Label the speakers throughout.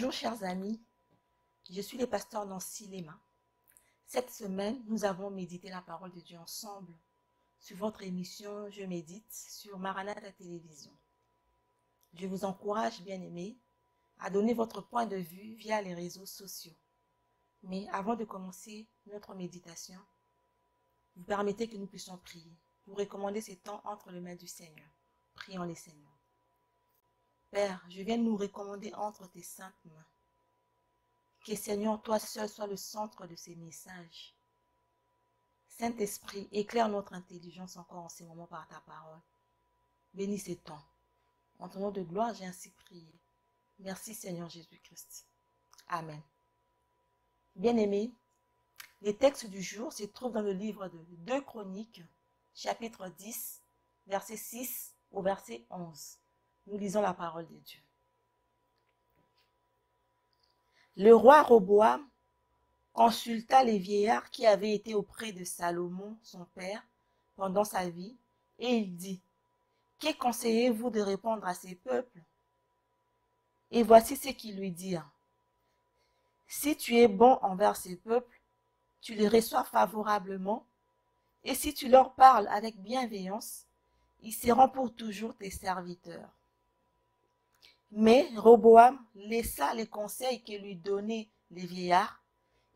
Speaker 1: Bonjour chers amis, je suis le pasteur Nancy Lema. Cette semaine, nous avons médité la parole de Dieu ensemble sur votre émission Je médite sur Maranatha Télévision. Je vous encourage, bien-aimés, à donner votre point de vue via les réseaux sociaux. Mais avant de commencer notre méditation, vous permettez que nous puissions prier pour recommander ces temps entre les mains du Seigneur. Prions les Seigneurs. Père, je viens nous recommander entre tes saintes mains. Que Seigneur, toi seul sois le centre de ces messages. Saint-Esprit, éclaire notre intelligence encore en ces moments par ta parole. Bénis ces temps. En ton nom de gloire, j'ai ainsi prié. Merci Seigneur Jésus-Christ. Amen. Bien-aimés, les textes du jour se trouvent dans le livre de 2 Chroniques, chapitre 10, verset 6 au verset 11. Nous lisons la parole de Dieu. Le roi Roboam consulta les vieillards qui avaient été auprès de Salomon, son père, pendant sa vie, et il dit, « Que conseillez-vous de répondre à ces peuples ?» Et voici ce qu'ils lui dirent. « Si tu es bon envers ces peuples, tu les reçois favorablement, et si tu leur parles avec bienveillance, ils seront pour toujours tes serviteurs. » Mais Roboam laissa les conseils que lui donnaient les vieillards,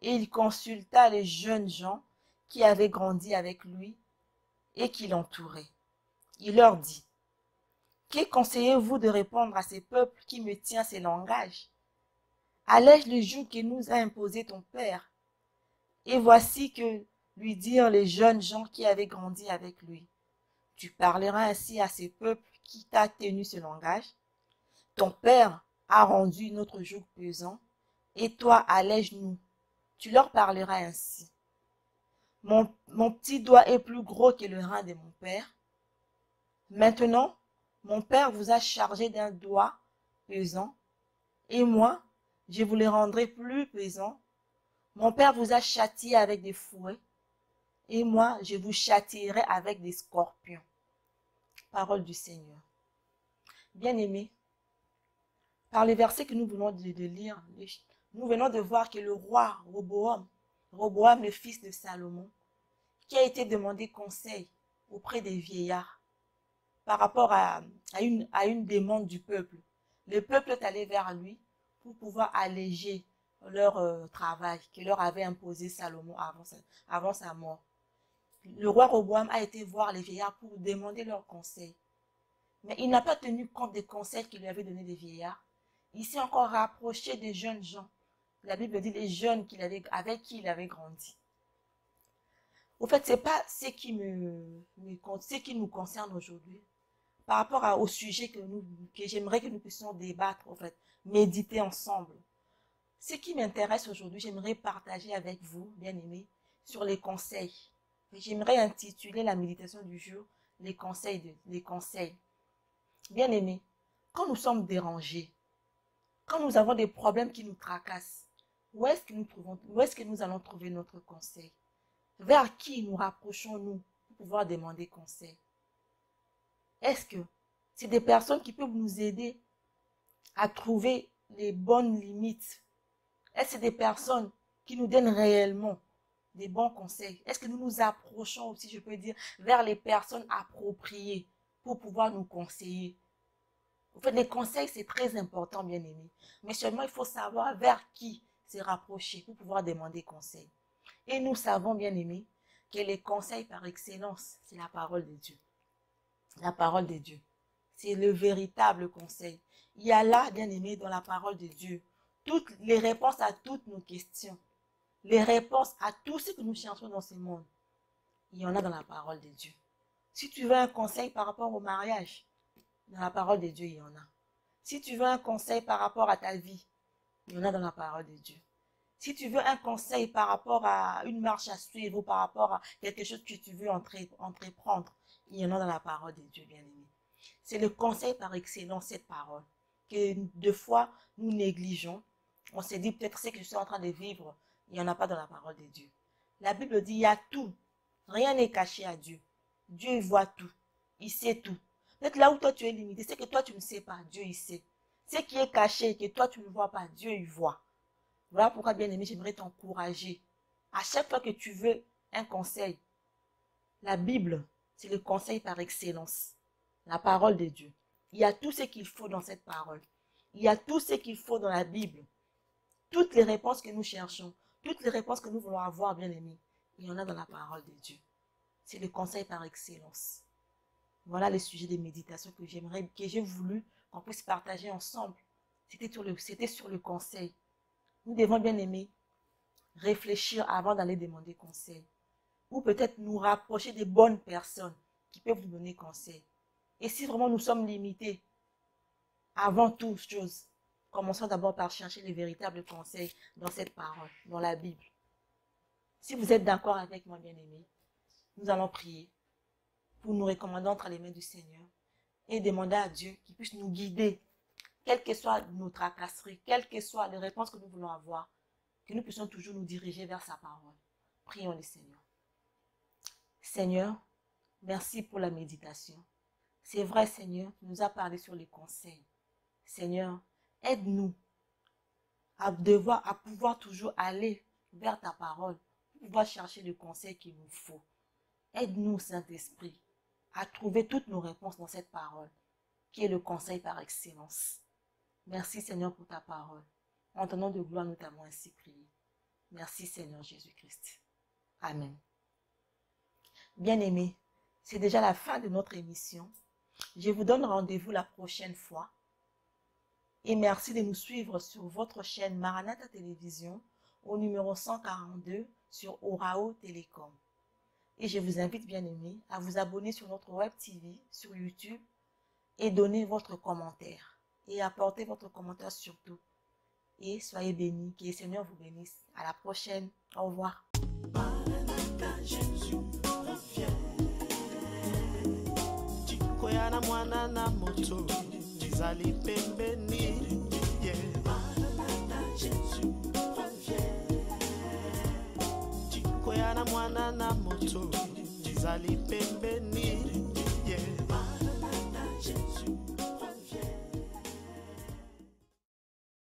Speaker 1: et il consulta les jeunes gens qui avaient grandi avec lui et qui l'entouraient. Il leur dit, « Que conseillez-vous de répondre à ces peuples qui me tiennent ces langages? Allège le joug que nous a imposé ton père. » Et voici que lui dirent les jeunes gens qui avaient grandi avec lui. « Tu parleras ainsi à ces peuples qui t'a tenu ce langage. Ton père a rendu notre joug pesant, et toi allège-nous. Tu leur parleras ainsi. Mon petit doigt est plus gros que le rein de mon père. Maintenant, mon père vous a chargé d'un doigt pesant, et moi, je vous le rendrai plus pesant. Mon père vous a châtié avec des fouets, et moi, je vous châtierai avec des scorpions. » Parole du Seigneur. Bien-aimés, par les versets que nous venons de lire, nous venons de voir que le roi Roboam, le fils de Salomon, qui a été demandé conseil auprès des vieillards par rapport à une demande du peuple. Le peuple est allé vers lui pour pouvoir alléger leur travail que leur avait imposé Salomon avant sa mort. Le roi Roboam a été voir les vieillards pour demander leur conseil. Mais il n'a pas tenu compte des conseils qu'il lui avait donnés les vieillards. Il s'est encore rapproché des jeunes gens. La Bible dit les jeunes avec qui il avait grandi. Au fait, ce n'est pas ce qui nous concerne aujourd'hui. Par rapport au sujet que j'aimerais que nous puissions débattre, en fait, méditer ensemble. Ce qui m'intéresse aujourd'hui, j'aimerais partager avec vous, bien-aimés, sur les conseils. J'aimerais intituler la méditation du jour, les conseils. Bien-aimés, quand nous sommes dérangés, quand nous avons des problèmes qui nous tracassent, où est-ce que nous allons trouver notre conseil? Vers qui nous rapprochons-nous pour pouvoir demander conseil? Est-ce que c'est des personnes qui peuvent nous aider à trouver les bonnes limites? Est-ce que c'est des personnes qui nous donnent réellement des bons conseils? Est-ce que nous nous approchons aussi, je peux dire, vers les personnes appropriées pour pouvoir nous conseiller? En fait, les conseils, c'est très important, bien aimé. Mais seulement, il faut savoir vers qui se rapprocher pour pouvoir demander conseil. Et nous savons, bien aimé, que les conseils par excellence, c'est la parole de Dieu. La parole de Dieu. C'est le véritable conseil. Il y a là, bien aimé, dans la parole de Dieu, toutes les réponses à toutes nos questions. Les réponses à tout ce que nous cherchons dans ce monde. Il y en a dans la parole de Dieu. Si tu veux un conseil par rapport au mariage, dans la parole de Dieu, il y en a. Si tu veux un conseil par rapport à ta vie, il y en a dans la parole de Dieu. Si tu veux un conseil par rapport à une marche à suivre ou par rapport à quelque chose que tu veux entreprendre, il y en a dans la parole de Dieu, bien-aimé. C'est le conseil par excellence, cette parole, que deux fois nous négligeons. On s'est dit peut-être ce que je suis en train de vivre, il n'y en a pas dans la parole de Dieu. La Bible dit il y a tout. Rien n'est caché à Dieu. Dieu voit tout. Il sait tout. Peut-être là où toi tu es limité, c'est que toi tu ne sais pas. Dieu il sait. Ce qui est caché, que toi tu ne vois pas, Dieu y voit. Voilà pourquoi, bien-aimé, j'aimerais t'encourager. À chaque fois que tu veux un conseil, la Bible, c'est le conseil par excellence. La parole de Dieu. Il y a tout ce qu'il faut dans cette parole. Il y a tout ce qu'il faut dans la Bible. Toutes les réponses que nous cherchons, toutes les réponses que nous voulons avoir, bien-aimés, il y en a dans la parole de Dieu. C'est le conseil par excellence. Voilà le sujet de méditation que j'ai voulu qu'on puisse partager ensemble. C'était sur le conseil. Nous devons, bien aimer, réfléchir avant d'aller demander conseil. Ou peut-être nous rapprocher des bonnes personnes qui peuvent nous donner conseil. Et si vraiment nous sommes limités, avant toute chose, commençons d'abord par chercher les véritables conseils dans cette parole, dans la Bible. Si vous êtes d'accord avec moi, bien aimé, nous allons prier pour nous recommander entre les mains du Seigneur et demander à Dieu qu'il puisse nous guider, quelles que soient nos tracasseries, quelles que soient les réponses que nous voulons avoir, que nous puissions toujours nous diriger vers sa parole. Prions le Seigneur. Seigneur, merci pour la méditation. C'est vrai, Seigneur, tu nous as parlé sur les conseils. Seigneur, aide-nous à pouvoir toujours aller vers ta parole, pour pouvoir chercher le conseil qu'il nous faut. Aide-nous, Saint-Esprit, à trouver toutes nos réponses dans cette parole, qui est le conseil par excellence. Merci, Seigneur, pour ta parole. En ton nom de gloire, nous t'avons ainsi prié. Merci, Seigneur Jésus-Christ. Amen. Bien-aimés, c'est déjà la fin de notre émission. Je vous donne rendez-vous la prochaine fois. Et merci de nous suivre sur votre chaîne Maranatha Télévision au numéro 142 sur Orao Télécom. Et je vous invite, bien aimés, à vous abonner sur notre web TV, sur YouTube, et donner votre commentaire. Et apportez votre commentaire surtout. Et soyez bénis, que le Seigneur vous bénisse. À la prochaine. Au revoir.
Speaker 2: Maranatha, Jésus revient. Chikoyana mwana na moto, Tizali pembeni. Maranatha, Jésus revient. Chikoyana mwana na moto, Tizali pembeni. Maranatha, Jésus